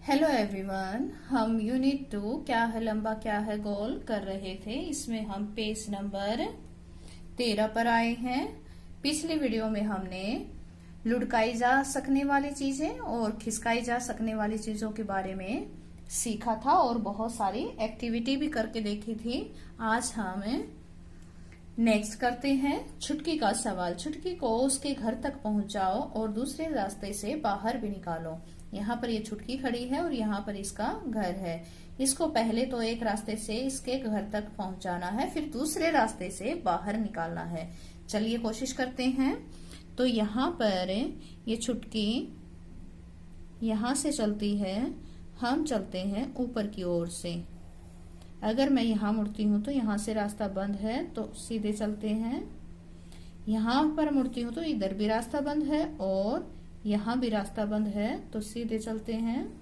Hello everyone, हम unit 2 क्या है लंबा क्या है गोल कर रहे थे। इसमें हम पेज नंबर 13 पर आए हैं। पिछले वीडियो में हमने लुढ़काई जा सकने वाली चीजें और खिसकाई जा सकने वाली चीजों के बारे में सीखा था और बहुत सारी एक्टिविटी भी करके देखी थी। आज हम नेक्स्ट करते हैं छुटकी का सवाल। छुटकी को उसके घर तक पहुंचाओ और दूसरे रास्ते से बाहर भी निकालो। यहाँ पर ये छुटकी खड़ी है और यहाँ पर इसका घर है। इसको पहले तो एक रास्ते से इसके घर तक पहुंचाना है, फिर दूसरे रास्ते से बाहर निकालना है। चलिए कोशिश करते हैं। तो यहाँ पर ये छुटकी यहाँ से चलती है, हम चलते हैं ऊपर की ओर से। अगर मैं यहाँ मुड़ती हूँ तो यहाँ से रास्ता बंद है, तो सीधे चलते हैं। यहाँ पर मुड़ती हूँ तो इधर भी रास्ता बंद है और यहाँ भी रास्ता बंद है, तो सीधे चलते हैं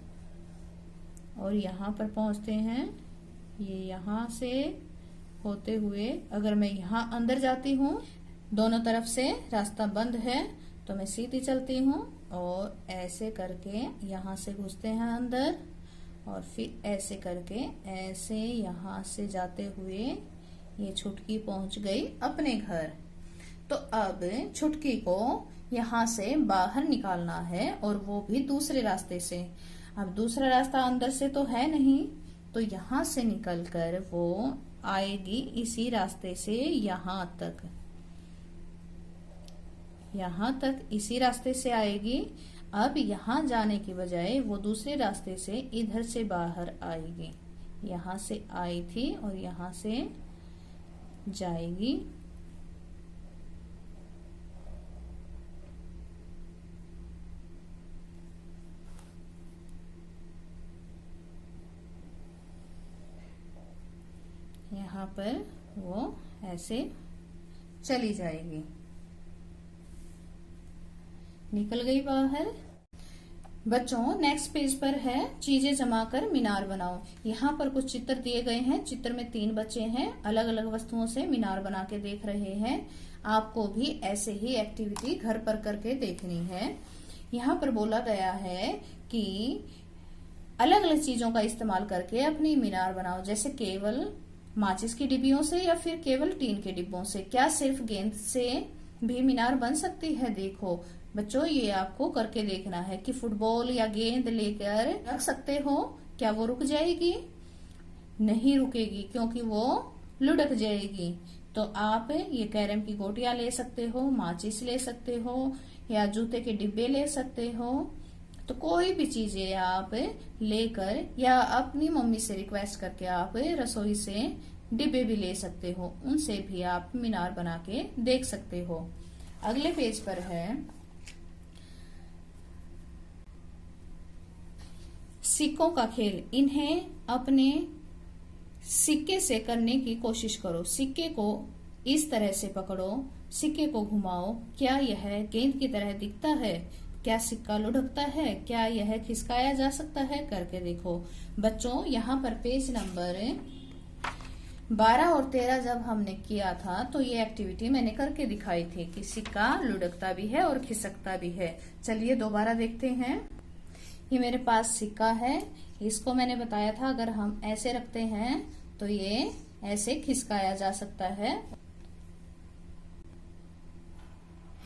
और यहाँ पर पहुंचते हैं। ये यहाँ से होते हुए अगर मैं यहाँ अंदर जाती हूँ, दोनों तरफ से रास्ता बंद है, तो मैं सीधी चलती हूँ और ऐसे करके यहाँ से घुसते हैं अंदर और फिर ऐसे करके ऐसे यहाँ से जाते हुए ये छुटकी पहुंच गई अपने घर। तो अब छुटकी को यहाँ से बाहर निकालना है और वो भी दूसरे रास्ते से। अब दूसरा रास्ता अंदर से तो है नहीं, तो यहाँ से निकलकर वो आएगी इसी रास्ते से यहाँ तक इसी रास्ते से आएगी। अब यहाँ जाने की बजाय वो दूसरे रास्ते से इधर से बाहर आएगी। यहाँ से आई थी और यहाँ से जाएगी। यहाँ पर वो ऐसे चली जाएगी, निकल गई बाहर। बच्चों नेक्स्ट पेज पर है चीजें जमा कर मीनार बनाओ। यहाँ पर कुछ चित्र दिए गए हैं। चित्र में 3 बच्चे हैं, अलग अलग वस्तुओं से मीनार बना के देख रहे हैं। आपको भी ऐसे ही एक्टिविटी घर पर करके देखनी है। यहाँ पर बोला गया है कि अलग अलग चीजों का इस्तेमाल करके अपनी मीनार बनाओ, जैसे केवल माचिस की डिब्बियों से या फिर केवल टीन के डिब्बों से। क्या सिर्फ गेंद से भी मीनार बन सकती है? देखो बच्चों, ये आपको करके देखना है कि फुटबॉल या गेंद लेकर रख सकते हो, क्या वो रुक जाएगी? नहीं रुकेगी, क्योंकि वो लुढ़क जाएगी। तो आप ये कैरम की गोटियां ले सकते हो, माचिस ले सकते हो या जूते के डिब्बे ले सकते हो। तो कोई भी चीजें आप लेकर या अपनी मम्मी से रिक्वेस्ट करके आप रसोई से डिब्बे भी ले सकते हो, उनसे भी आप मीनार बना के देख सकते हो। अगले पेज पर है सिक्कों का खेल। इन्हें अपने सिक्के से करने की कोशिश करो। सिक्के को इस तरह से पकड़ो, सिक्के को घुमाओ। क्या यह गेंद की तरह दिखता है? क्या सिक्का लुढ़कता है? क्या यह खिसकाया जा सकता है? करके देखो। बच्चों यहाँ पर पेज नंबर 12 और 13 जब हमने किया था तो ये एक्टिविटी मैंने करके दिखाई थी कि सिक्का लुढ़कता भी है और खिसकता भी है। चलिए दोबारा देखते हैं। ये मेरे पास सिक्का है, इसको मैंने बताया था अगर हम ऐसे रखते हैं तो ये ऐसे खिसकाया जा सकता है।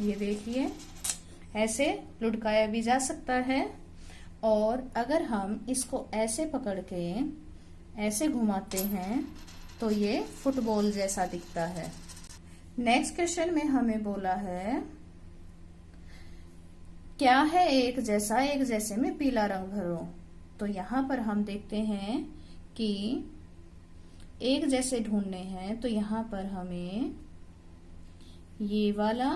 ये देखिए, ऐसे लुढ़काया भी जा सकता है। और अगर हम इसको ऐसे पकड़ के ऐसे घुमाते हैं तो ये फुटबॉल जैसा दिखता है। नेक्स्ट क्वेश्चन में हमें बोला है क्या है एक जैसा एक जैसे में पीला रंग भरो। तो यहाँ पर हम देखते हैं कि एक जैसे ढूंढने हैं, तो यहाँ पर हमें ये वाला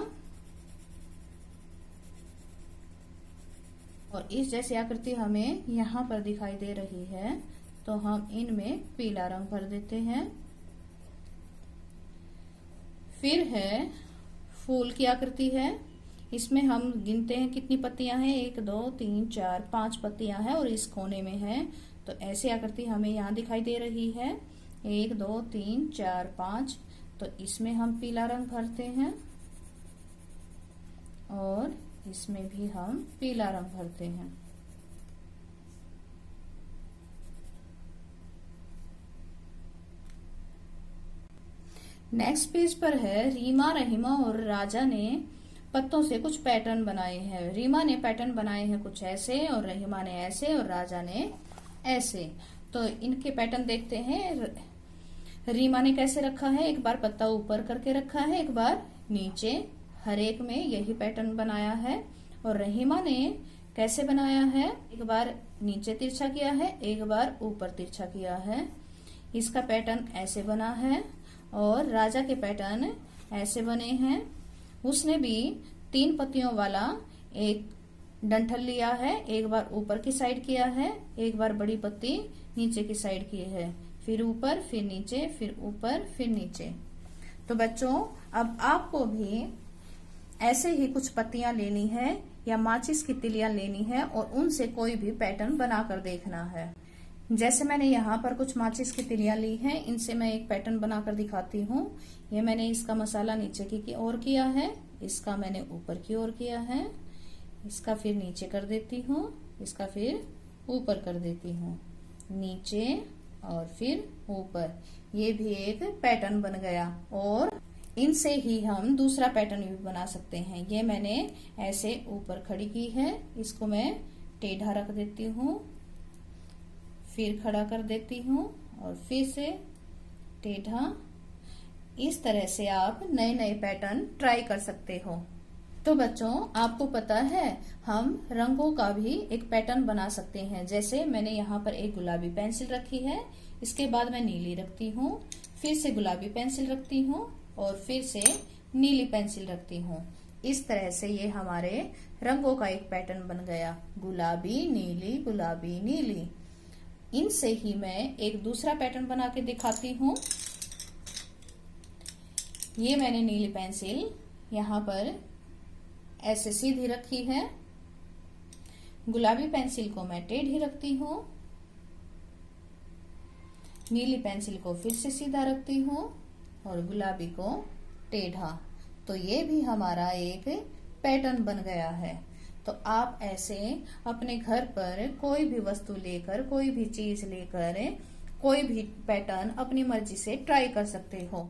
और इस जैसी आकृति हमें यहाँ पर दिखाई दे रही है, तो हम इनमें पीला रंग भर देते हैं। फिर है फूल की आकृति है, इसमें हम गिनते हैं कितनी पत्तियां हैं, 1 2 3 4 5 पत्तियां हैं और इस कोने में है। तो ऐसी आकृति हमें यहाँ दिखाई दे रही है, 1 2 3 4 5। तो इसमें हम पीला रंग भरते हैं। और इसमें भी हम पीला रंग भरते हैं। नेक्स्ट पेज पर है रीमा, रहीमा और राजा ने पत्तों से कुछ पैटर्न बनाए हैं। रीमा ने पैटर्न बनाए हैं कुछ ऐसे और रहीमा ने ऐसे और राजा ने ऐसे। तो इनके पैटर्न देखते हैं। रीमा ने कैसे रखा है, एक बार पत्ता ऊपर करके रखा है, एक बार नीचे, हर एक में यही पैटर्न बनाया है। और रहीमा ने कैसे बनाया है, एक बार नीचे तिरछा किया है, एक बार ऊपर तिरछा किया है। इसका पैटर्न ऐसे बना है। और राजा के पैटर्न ऐसे बने हैं। उसने भी 3 पत्तियों वाला एक डंठल लिया है, एक बार ऊपर की साइड किया है, एक बार बड़ी पत्ती नीचे की साइड की है, फिर ऊपर, फिर नीचे, फिर ऊपर, फिर नीचे। तो बच्चों अब आपको भी ऐसे ही कुछ पत्तियां लेनी है या माचिस की तिलियां लेनी है और उनसे कोई भी पैटर्न बनाकर देखना है। जैसे मैंने यहाँ पर कुछ माचिस की तिलियां ली हैं, इनसे मैं एक पैटर्न बनाकर दिखाती हूँ। ये मैंने इसका मसाला नीचे की ओर किया है, इसका मैंने ऊपर की ओर किया है, इसका फिर नीचे कर देती हूँ, इसका फिर ऊपर कर देती हूँ, नीचे और फिर ऊपर। ये भी एक पैटर्न बन गया। और इनसे ही हम दूसरा पैटर्न भी बना सकते हैं। ये मैंने ऐसे ऊपर खड़ी की है, इसको मैं टेढ़ा रख देती हूँ, फिर खड़ा कर देती हूँ और फिर से टेढ़ा। इस तरह से आप नए नए पैटर्न ट्राई कर सकते हो। तो बच्चों आपको पता है हम रंगों का भी एक पैटर्न बना सकते हैं। जैसे मैंने यहाँ पर एक गुलाबी पेंसिल रखी है, इसके बाद मैं नीली रखती हूँ, फिर से गुलाबी पेंसिल रखती हूँ और फिर से नीली पेंसिल रखती हूँ। इस तरह से ये हमारे रंगों का एक पैटर्न बन गया, गुलाबी नीली गुलाबी नीली। इनसे ही मैं एक दूसरा पैटर्न बना के दिखाती हूँ। ये मैंने नीली पेंसिल यहाँ पर ऐसे सीधी रखी है, गुलाबी पेंसिल को मैं टेढ़ी रखती हूँ, नीली पेंसिल को फिर से सीधा रखती हूँ और गुलाबी को टेढ़ा। तो ये भी हमारा एक पैटर्न बन गया है। तो आप ऐसे अपने घर पर कोई भी वस्तु लेकर, कोई भी चीज लेकर कोई भी पैटर्न अपनी मर्जी से ट्राई कर सकते हो।